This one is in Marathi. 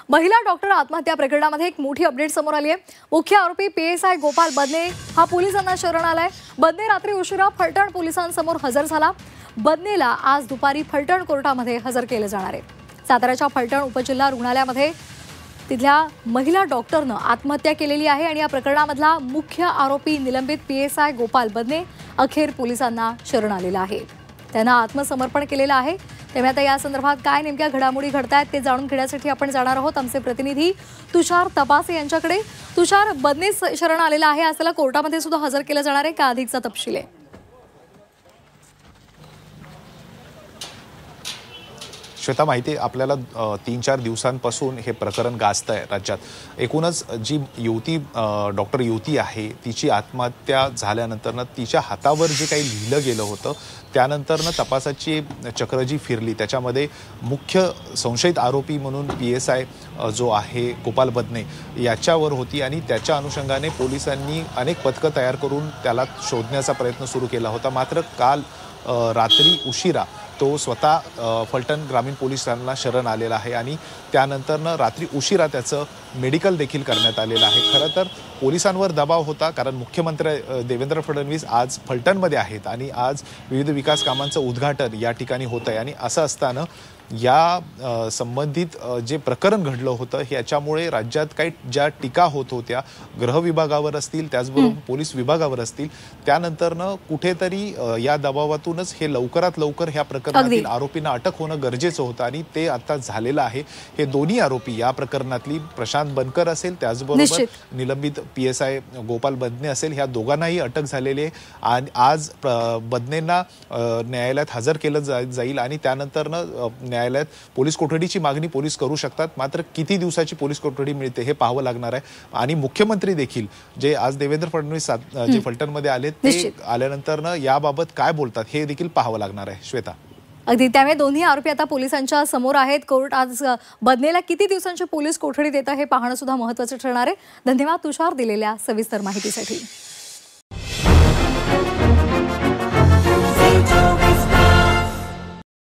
महिला डॉक्टर आत्महत्या प्रकरणामध्ये एक मोठी अपडेट समोर आली आहे। मुख्य आरोपी पीएसआय गोपाल बदने हा पोलिसांना शरण आलाय। बदने रात्री उशिरा फलटण पोलिसांसमोर हजर झाला। बदनेला आज दुपारी फलटण कोर्टामध्ये हजर केले जाणार आहे। साताऱ्याच्या फलटण उपजिल्हा रुग्णालयामध्ये तिथल्या महिला डॉक्टरनं आत्महत्या केलेली आहे आणि या प्रकरणामधला मुख्य आरोपी निलंबित पीएसआय गोपाल बदने अखेर पोलिसांना शरण आलेला आहे। त्यांना आत्मसमर्पण केलेलं आहे। तेव्हा आता या संदर्भात काय नेमक्या घडामोडी घडतायत ते जाणून घेण्यासाठी आपण जाणार आहोत आमचे प्रतिनिधी तुषार तपासे यांच्याकडे। तुषार, बदने शरण आलेला आहे, आज त्याला कोर्टामध्ये सुद्धा हजर केलं जाणार आहे का? अधिकचा तपशील आहे? श्वेता, माहिती आपल्याला 3-4 दिवसांपासून हे प्रकरण गाजतंय राज्यात। एकूणच जी युवती डॉक्टर युवती आहे तिची आत्महत्या झाल्यानंतर तिच्या हातावर जे काही लिहिलं गेलं होतं त्यानंतर तपासाची चक्र जी फिरली त्याच्यामध्ये मुख्य संशयित आरोपी म्हणून पीएसआय जो आहे गोपाल बदने याच्यावर होती आणि त्याच्या अनुषंगाने पोलिसांनी अनेक पथकं तयार करून त्याला शोधण्याचा प्रयत्न सुरू केला होता। मात्र काल रात्री उशिरा तो स्वतः फलटण ग्रामीण पोलिसांना शरण आलेला आहे आणि त्यानंतर रात्री उशिरा त्याचं मेडिकल देखील करण्यात आलेलं आहे। खरं तर पोलिसांवर दबाव होता कारण मुख्यमंत्री देवेंद्र फडणवीस आज फलटणमध्ये आहेत आणि आज विविध विकास कामांचं उद्घाटन या ठिकाणी होतंय आणि असं असताना या संबंधित जे प्रकरण घडलं होतं याच्यामुळे राज्यात काही ज्या टीका होत होत्या गृह विभागावर असतील त्याचबरोबर पोलीस विभागावर असतील त्यानंतरनं कुठेतरी या दबावातूनच हे लवकरात लवकर ह्या प्रकरणातील आरोपींना अटक होणं गरजेचं होतं आणि ते आता झालेलं आहे। हे दोन्ही आरोपी या प्रकरणातली प्रशांत बनकर असेल त्याचबरोबर निलंबित पीएसआय गोपाल बदने असेल ह्या दोघांनाही अटक झालेली आहे आणि आज बदनेंना न्यायालयात हजर केलं जाईल आणि त्यानंतरनं न्यायालयात पोलीस कोठडीची मागणी पोलीस करू शकतात। मात्र किती दिवसाची पोलीस कोठडी मिळते हे पाहावं लागणार आहे आणि मुख्यमंत्री देखील जे आज देवेंद्र फडणवीस जे फलटणमध्ये आले ते आल्यानंतर याबाबत काय बोलतात हे देखील पाहावं लागणार आहे। श्वेता, अगदी त्यामुळे दोन्ही आरोपी आता पोलिसांच्या समोर आहेत। कोर्ट आज बदनेला किती दिवसांची पोलीस कोठडी देतं हे पाहणं सुद्धा महत्त्वाचं ठरणार आहे। धन्यवाद तुषार दिलेल्या सविस्तर माहितीसाठी।